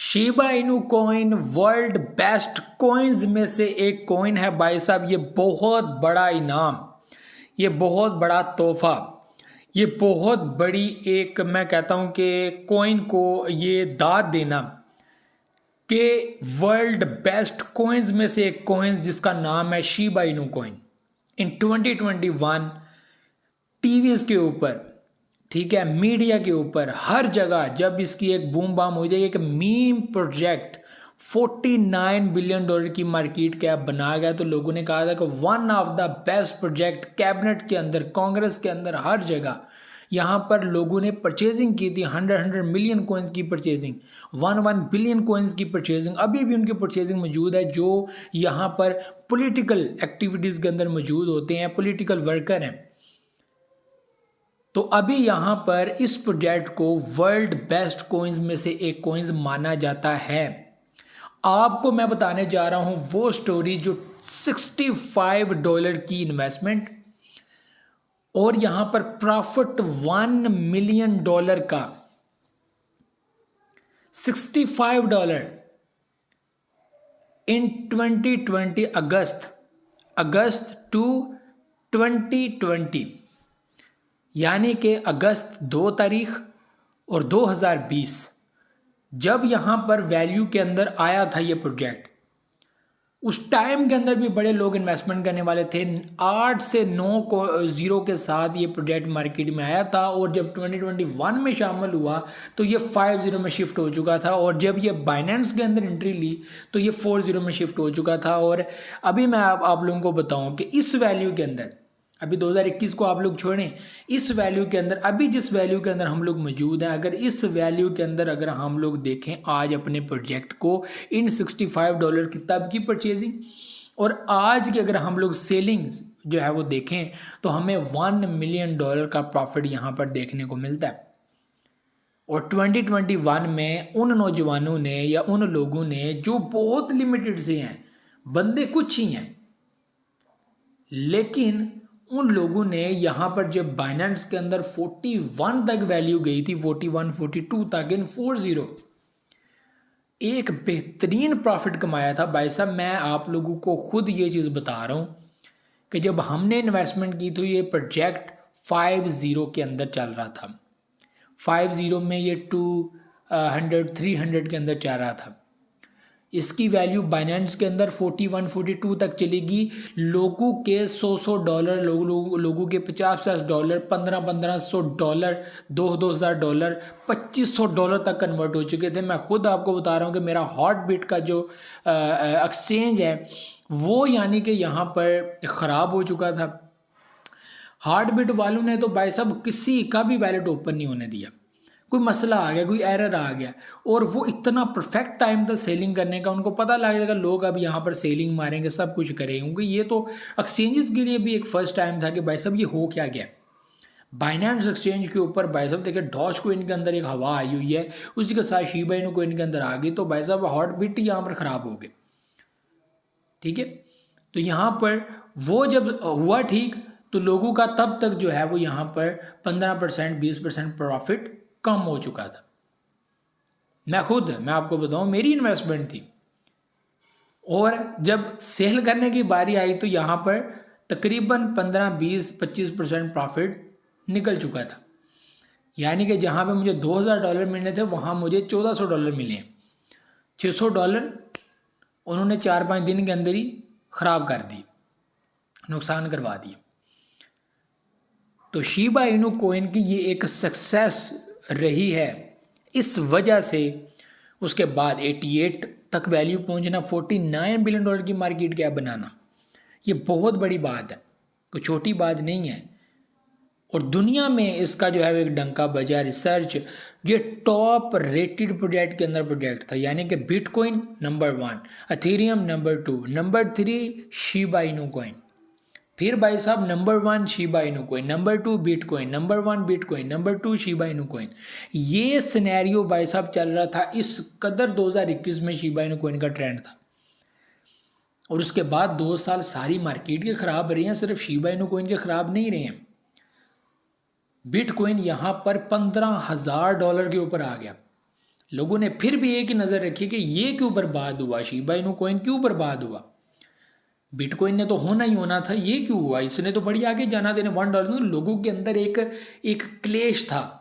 Shiba Inu coin world best coins में से एक कॉइन है भाई साहब। ये बहुत बड़ा इनाम, ये बहुत बड़ा तोहफा, ये बहुत बड़ी एक मैं कहता हूं कि कॉइन को ये दाद देना कि वर्ल्ड बेस्ट कॉइन्स में से एक कॉइन्स जिसका नाम है Shiba Inu coin in 2021 TVs के ऊपर, ठीक है, मीडिया के ऊपर, हर जगह जब इसकी एक बूम बाम हो जाएगी, एक मीम प्रोजेक्ट 49 बिलियन डॉलर की मार्केट कैप बनाया गया, तो लोगों ने कहा था कि one of the best project, cabinet के अंदर, कांग्रेस के अंदर, हर जगह यहाँ पर लोगों ने परचेजिंग की थी। 100 मिलियन कॉइन्स की परचेजिंग, 1 बिलियन कॉइन्स की परचेजिंग, अभी भी उनकी परचेजिंग मौजूद है जो यहाँ पर पॉलिटिकल एक्टिविटीज़ के अंदर मौजूद होते हैं, पॉलिटिकल वर्कर हैं। तो अभी यहाँ पर इस प्रोजेक्ट को वर्ल्ड बेस्ट कॉइन्स में से एक कॉइन्स माना जाता है। आपको मैं बताने जा रहा हूँ वो स्टोरी जो $65 की इन्वेस्टमेंट और यहाँ पर प्रॉफिट $1 मिलियन का, $65 इन 2020 अगस्त टू 2020, यानी कि अगस्त 2 तारीख और 2020 जब यहाँ पर वैल्यू के अंदर आया था ये प्रोजेक्ट, उस टाइम के अंदर भी बड़े लोग इन्वेस्टमेंट करने वाले थे। 8 से 9 जीरो के साथ ये प्रोजेक्ट मार्केट में आया था और जब 2021 में शामिल हुआ तो ये 50 में शिफ्ट हो चुका था और जब ये बाइनेंस के अंदर एंट्री ली तो ये 40 में शिफ्ट हो चुका था। और अभी मैं आप लोगों को बताऊं कि इस वैल्यू के अंदर, अभी 2021 को आप लोग छोड़ें, इस वैल्यू के अंदर, अभी जिस वैल्यू के अंदर हम लोग मौजूद हैं, अगर इस वैल्यू के अंदर अगर हम लोग देखें आज अपने प्रोजेक्ट को इन $65 की तब की परचेजिंग और आज की अगर हम लोग सेलिंग जो है वो देखें तो हमें $1 मिलियन का प्रॉफिट यहाँ पर देखने को मिलता है। और 2021 में उन नौजवानों ने या उन लोगों ने जो बहुत लिमिटेड से हैं, बंदे कुछ ही हैं, लेकिन उन लोगों ने यहाँ पर जब बाइनेंस के अंदर 41 तक वैल्यू गई थी, 41 42 तक इन 40, एक बेहतरीन प्रॉफिट कमाया था भाई साहब। मैं आप लोगों को खुद ये चीज़ बता रहा हूँ कि जब हमने इन्वेस्टमेंट की तो ये प्रोजेक्ट 50 के अंदर चल रहा था, 50 में ये 200 300 के अंदर चल रहा था। इसकी वैल्यू बाइनेंस के अंदर 41 42 तक चलेगी। लोगों के $100 लोगों के $50 $1500 $2000 $2500 तक कन्वर्ट हो चुके थे। मैं खुद आपको बता रहा हूँ कि मेरा हॉट बीट का जो एक्सचेंज है वो यानी कि यहाँ पर ख़राब हो चुका था। हार्ट बीट वालों ने तो भाई साहब किसी का भी वैलेट ओपन नहीं होने दिया, कोई मसला आ गया, कोई एरर आ गया, और वो इतना परफेक्ट टाइम था सेलिंग करने का, उनको पता लग जाएगा लोग अब यहाँ पर सेलिंग मारेंगे, सब कुछ करेंगे, क्योंकि ये तो एक्सचेंजेस के लिए भी एक फर्स्ट टाइम था कि भाई साहब ये हो क्या गया। बाइनेंस एक्सचेंज के ऊपर भाई साहब देखिए डॉज कोइन के अंदर एक हवा आई हुई है, उसी के साथ शिबा इनू कोइन के अंदर आ गई, तो भाई साहब हॉट बीट यहाँ पर ख़राब हो गए। ठीक है, तो यहाँ पर वो जब हुआ ठीक, तो लोगों का तब तक जो है वो यहाँ पर 15% 20% प्रॉफिट कम हो चुका था। मैं आपको बताऊं मेरी इन्वेस्टमेंट थी, और जब सेल करने की बारी आई तो यहाँ पर तकरीबन 15 20 25% प्रॉफिट निकल चुका था। यानी कि जहाँ पे मुझे $2000 मिलने थे वहाँ मुझे $1400 मिले। $600 उन्होंने 4-5 दिन के अंदर ही ख़राब कर दी, नुकसान करवा दिए। तो शिबा इनू कॉइन की ये एक सक्सेस रही है, इस वजह से उसके बाद 88 तक वैल्यू पहुंचना, $49 बिलियन की मार्केट कैप बनाना, ये बहुत बड़ी बात है, कोई छोटी बात नहीं है। और दुनिया में इसका जो है एक डंका बजा। रिसर्च ये टॉप रेटेड प्रोजेक्ट के अंदर प्रोजेक्ट था, यानी कि bitcoin number 1, Ethereum number 2, number 3 Shiba Inu coin, फिर भाई साहब number 1 Shiba Inu coin, number 2 bitcoin, number 1 bitcoin, number 2 Shiba Inu coin. ये सिनेरियो भाई साहब चल रहा था, इस कदर 2021 में शिबा इनू कॉइन का ट्रेंड था। और उसके बाद 2 साल सारी मार्केट के ख़राब रहे हैं, सिर्फ शिबा इनू कॉइन के ख़राब नहीं रहे हैं। बिटकॉइन यहाँ पर $15,000 के ऊपर आ गया। लोगों ने फिर भी एक ही नज़र रखी कि ये क्यों बर्बाद हुआ, शिबा इनू कॉइन क्यों बर्बाद हुआ, बिटकॉइन ने तो होना ही होना था, ये क्यों हुआ, इसने तो बड़ी आगे जाना देने $1। लोगों के अंदर एक क्लेश था,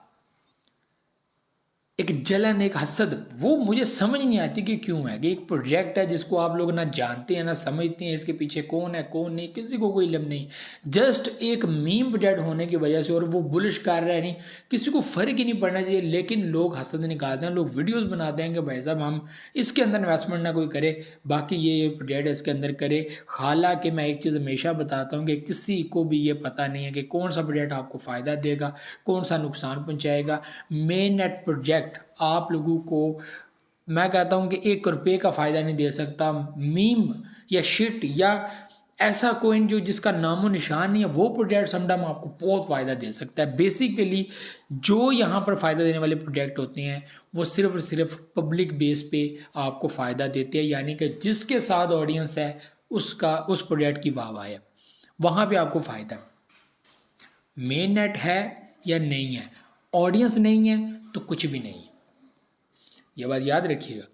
एक जलन, एक हसद, वो मुझे समझ नहीं आती कि क्यों है। कि एक प्रोजेक्ट है जिसको आप लोग ना जानते हैं ना समझते हैं, इसके पीछे कौन है कौन नहीं, किसी को कोई इल्म नहीं, जस्ट एक मीम प्रोजेक्ट होने की वजह से, और वो बुलिश कर रहा है, नहीं किसी को फ़र्क ही नहीं पड़ना चाहिए, लेकिन लोग हसद निकालते हैं, लोग वीडियोस बनाते हैं कि भाई साहब हम इसके अंदर इन्वेस्टमेंट ना कोई करे, बाकी ये प्रोजेक्ट इसके अंदर करे। हालांकि मैं एक चीज़ हमेशा बताता हूँ कि किसी को भी ये पता नहीं है कि कौन सा प्रोजेक्ट आपको फ़ायदा देगा, कौन सा नुकसान पहुँचाएगा। मेन नेट प्रोजेक्ट आप लोगों को मैं कहता हूं कि ₹1 का फ़ायदा नहीं दे सकता। मीम या शिट या ऐसा कोइन जो जिसका नामो निशान नहीं है, वो प्रोजेक्ट समटाइम आपको बहुत फ़ायदा दे सकता है। बेसिकली जो यहाँ पर फ़ायदा देने वाले प्रोजेक्ट होते हैं वो सिर्फ और सिर्फ पब्लिक बेस पे आपको फ़ायदा देते हैं, यानी कि जिसके साथ ऑडियंस है उसका उस प्रोजेक्ट की वाह है, वहाँ पे आपको फ़ायदा है। मेन नेट है या नहीं है, ऑडियंस नहीं है तो कुछ भी नहीं है, ये बात याद रखिएगा।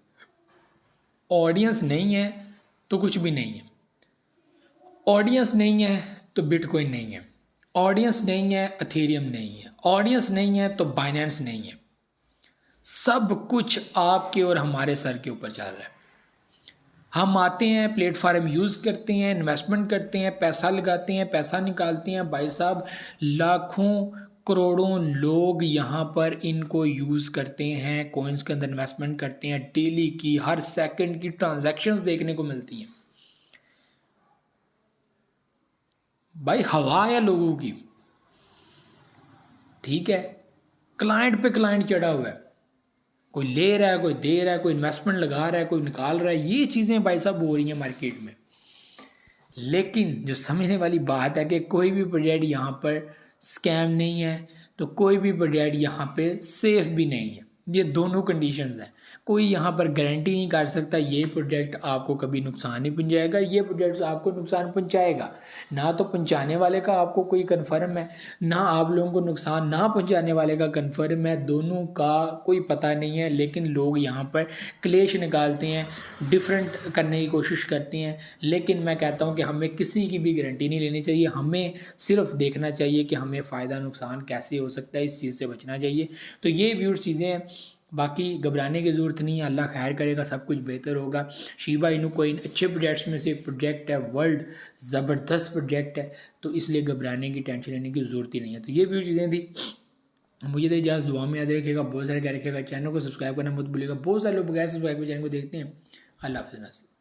ऑडियंस नहीं है तो कुछ भी नहीं है, ऑडियंस नहीं है तो बिटकॉइन नहीं है, ऑडियंस नहीं है एथेरियम नहीं है, ऑडियंस नहीं है तो बाइनेंस नहीं है। सब कुछ आपके और हमारे सर के ऊपर चल रहा है। हम आते हैं, प्लेटफार्म यूज़ करते हैं, इन्वेस्टमेंट करते हैं, पैसा लगाते हैं, पैसा निकालते हैं। भाई साहब लाखों करोड़ों लोग यहाँ पर इनको यूज़ करते हैं, कॉइन्स के अंदर इन्वेस्टमेंट करते हैं, डेली की हर सेकंड की ट्रांजैक्शंस देखने को मिलती हैं। भाई हवा है लोगों की, ठीक है, क्लाइंट पे क्लाइंट चढ़ा हुआ है, कोई ले रहा है कोई दे रहा है, कोई इन्वेस्टमेंट लगा रहा है कोई निकाल रहा है, ये चीज़ें भाई साहब हो रही हैं मार्केट में। लेकिन जो समझने वाली बात है कि कोई भी प्रोजेक्ट यहाँ पर स्कैम नहीं है तो कोई भी प्रोजेक्ट यहाँ पे सेफ भी नहीं है, ये दोनों कंडीशंस हैं। कोई यहाँ पर गारंटी नहीं कर सकता ये प्रोजेक्ट आपको कभी नुकसान नहीं पहुँचाएगा, ये प्रोजेक्ट आपको नुकसान पहुँचाएगा। ना तो पहुँचाने वाले का आपको कोई कन्फर्म है, ना आप लोगों को नुकसान ना पहुँचाने वाले का कन्फर्म है, दोनों का कोई पता नहीं है। लेकिन लोग यहाँ पर क्लेश निकालते हैं, डिफरेंट करने की कोशिश करते हैं। लेकिन मैं कहता हूँ कि हमें किसी की भी गारंटी नहीं लेनी चाहिए, हमें सिर्फ देखना चाहिए कि हमें फ़ायदा नुकसान कैसे हो सकता है, इस चीज़ से बचना चाहिए। तो ये व्यूअर्स चीज़ें हैं, बाकी घबराने की ज़रूरत नहीं है, अल्लाह खैर करेगा, सब कुछ बेहतर होगा। शिबा इनू कोइन अच्छे प्रोजेक्ट्स में से एक प्रोजेक्ट है, वर्ल्ड ज़बरदस्त प्रोजेक्ट है, तो इसलिए घबराने की टेंशन लेने की ज़रूरत ही नहीं है। तो ये भी चीज़ें थी, मुझे तो इजाज़त, दुआ में याद रखिएगा, बहुत सारे क्या रखिएगा, चैनल को सब्सक्राइब करना मत भूलिएगा। बहुत सारे लोग बगैर सब्सक्राइब चैनल को देखते हैं। अल्लाह हाफ़िज़।